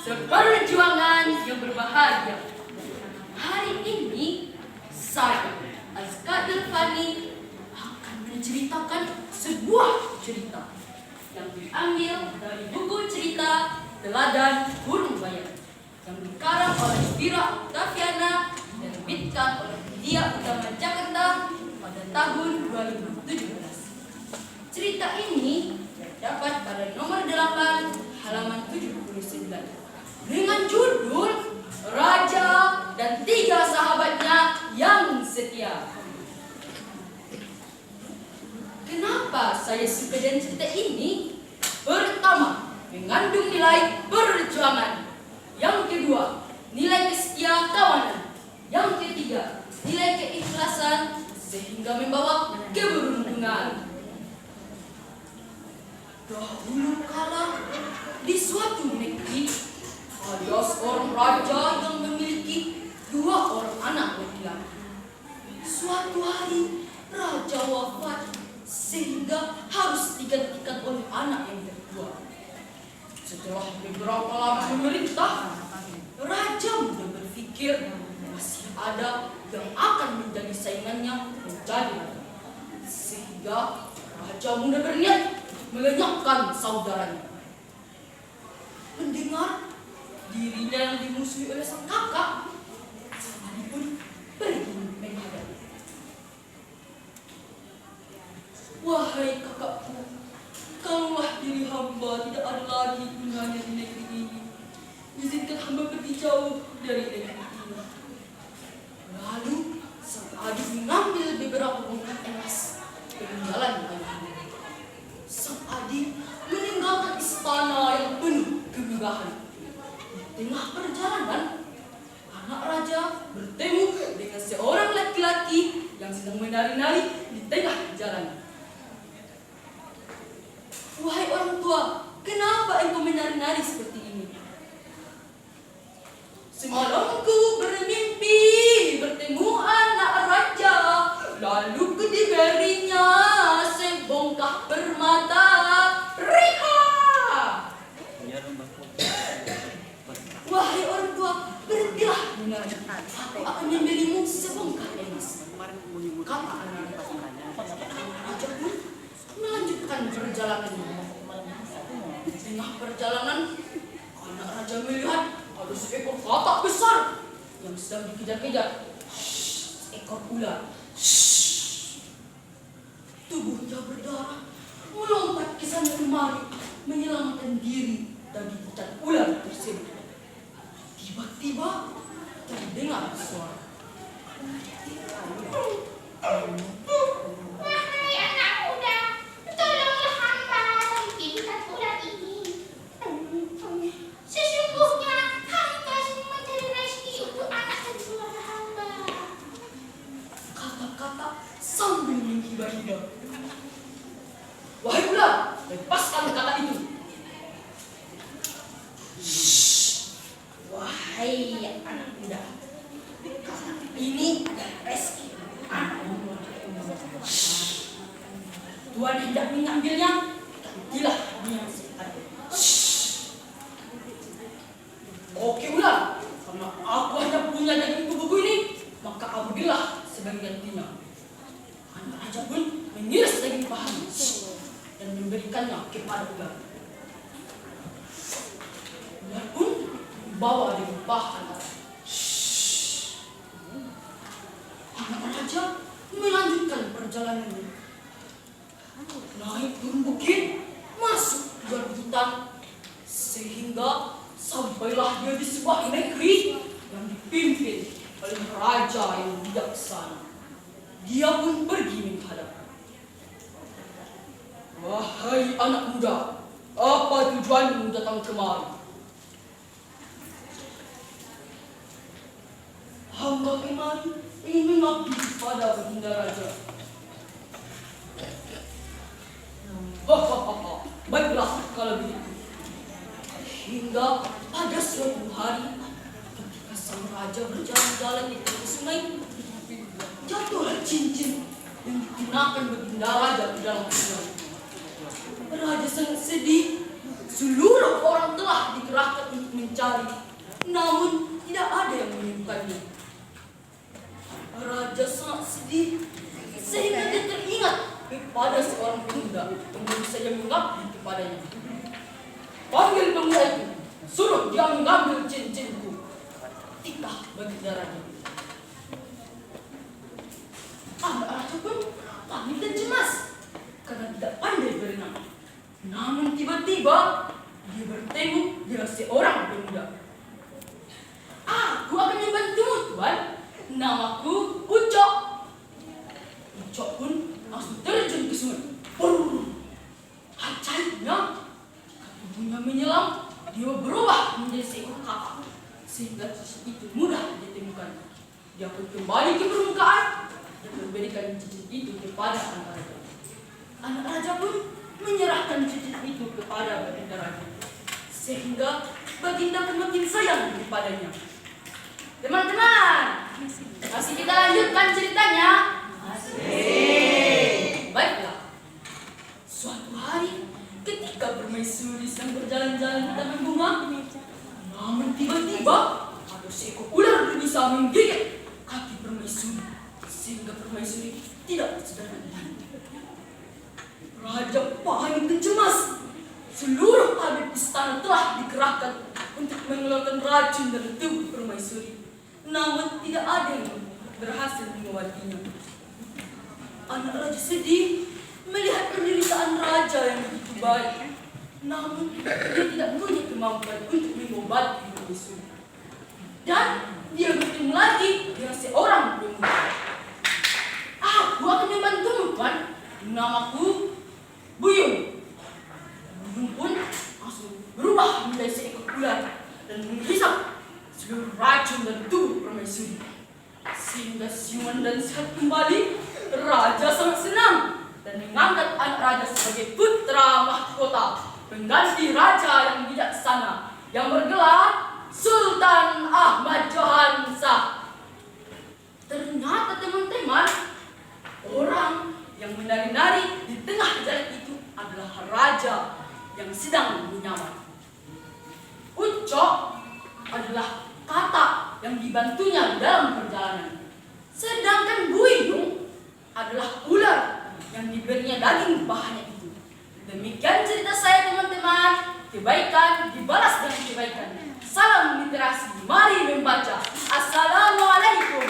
seperjuangan yang berbahagia. Hari ini saya, Azkadil Fani, akan menceritakan sebuah cerita yang diambil dari buku cerita Teladan Gunung Bayang yang dikarang oleh Vira Octaviana dan diterbitkan oleh Media Utama Jakarta pada tahun 2017. Cerita ini terdapat pada nomor 8 halaman 79 dengan judul Raja dan Tiga Sahabatnya yang Setia. Kenapa saya suka dengan cerita ini? Pertama, mengandung nilai perjuangan. Yang kedua, nilai kesetia kawanan. Yang ketiga, nilai keikhlasan sehingga membawa keberuntungan. Dahulu kala di suatu negeri ada seorang raja yang memiliki 2 orang anak laki-laki. Suatu hari raja wafat sehingga harus digantikan oleh anak yang kedua. Setelah beberapa lama memerintah, raja muda berpikir masih ada yang akan menjadi saingannya menjadi raja. Sehingga raja muda berniat melenyapkan saudaranya. Mendengar dirinya yang dimusuhi oleh sang kakak, sang pun pergi menghadap. Wahai kakakku, kalaulah diri hamba tidak ada lagi gunanya di negeri ini, izinkan hamba pergi jauh dari negeri ini. Lalu sang adik mengambil beberapa bongkar emas peninggalan ayahnya. Sang adik meninggalkan istana yang penuh kemegahan. Di tengah perjalanan, anak raja bertemu dengan seorang laki-laki yang sedang menari-nari di tengah jalan. Wahai orang tua, kenapa engkau menari-nari seperti ini? Semalamku bermimpi bertemu anak raja, lalu diberinya sebongkah permata. Riha! Wahai orang tua, berhentilah menari. Aku akan memberimu sebongkah emas. Kata anak raja pun melanjutkan perjalanannya. Di tengah perjalanan, anak raja melihat ada seekor katak besar yang sedang dikejar-kejar. Seekor ular. Tubuhnya berdarah, melompat ke sana kemari, menyelamatkan diri dari gigitan ular tersebut. Tiba-tiba terdengar suara. Wahai anak muda, tolonglah hamba dari gigitan ular ini. Sesungguhnya hamba sedang mencari rezeki untuk anak dan keluarga hamba. Kata-kata sambil menghibah-hibah. Wahai ular, lepaskan kata itu. Wahai anak muda, kata ini adalah rezeki anakmu. Tuhan hendak mengambilnya, gantilah dia sehat. Oke ular, karena aku hanya punya daging tubuhku ini, maka ambillah sebagai gantinya. Anak raja pun mengiris daging paha dan memberikannya kepada ular. Ular pun membawa daging paha. Anak raja melanjutkan perjalanannya. Naik turun bukit, masuk luar hutan, sehingga sampailah dia di sebuah negeri yang dipimpin oleh raja yang bijaksana. Dia pun pergi menghadap. Wahai anak muda, apa tujuanmu datang kemari? Hamba kemari ingin mengabdi pada baginda raja. Hahaha, baiklah kalau begitu. Hingga pada suatu hari, ketika sang raja berjalan-jalan di tepi sungai, jatuhlah cincin yang dikenakan baginda raja di dalam sungai. Raja sangat sedih. Seluruh orang telah dikerahkan untuk mencari, namun tidak ada yang menemukannya. Raja sangat sedih sehingga dia teringat kepada seorang pemuda yang baru saja mengabdi kepadanya. Panggil pemuda itu, suruh dia mengambil cincinku. Titah baginda raja. Anak raja pun panik dan cemas karena tidak pandai berenang. Namun tiba-tiba dia bertemu dengan seorang pemuda. Aku akan membantumu, Tuan. Namaku Ucok. Ucok pun langsung terjun ke sungai. Ajaibnya, tubuhnya menyelam, dia berubah menjadi seekor kakap, sehingga cincin itu mudah ditemukan. Dia pun kembali ke permukaan dan memberikan cincin itu kepada anak raja. Anak raja pun menyerahkan cincin itu kepada baginda raja, sehingga baginda pun makin sayang kepadanya. Teman-teman, masih kita lanjutkan ceritanya. Baiklah. Suatu hari, ketika permaisuri sedang berjalan-jalan di taman bunga, namun tiba-tiba ada seekor ular berusaha menggigit kaki permaisuri, sehingga permaisuri tidak sadarkan diri. Raja panik dan cemas. Seluruh tabib istana telah dikerahkan untuk mengeluarkan racun dari tubuh permaisuri, namun tidak ada yang berhasil mengobatinya. Anak raja sedih melihat penderitaan raja yang begitu baik, namun dia tidak punya kemampuan untuk mengobati permaisuri. Dan dia bertemu lagi dengan seorang pemuda. Aku akan membantumu, Tuan. Namaku Buyung. Buyung pun langsung berubah menjadi seekor ular dan menghisap seluruh racun dan tubuh permaisuri, sehingga siuman dan sehat kembali. Raja sangat senang dan mengangkat anak raja sebagai putra mahkota, pengganti raja yang bijaksana yang bergelar Sultan Ahmad Johansa. Ternyata teman-teman, orang yang menari-nari di tengah jalan itu adalah raja yang sedang menyamar. Ucok adalah kata yang dibantunya dalam perjalanan, sedangkan Buyung adalah ular yang diberinya daging banyak itu. Demikian cerita saya, teman-teman. Kebaikan dibalas dengan kebaikan. Salam literasi, mari membaca. Assalamualaikum.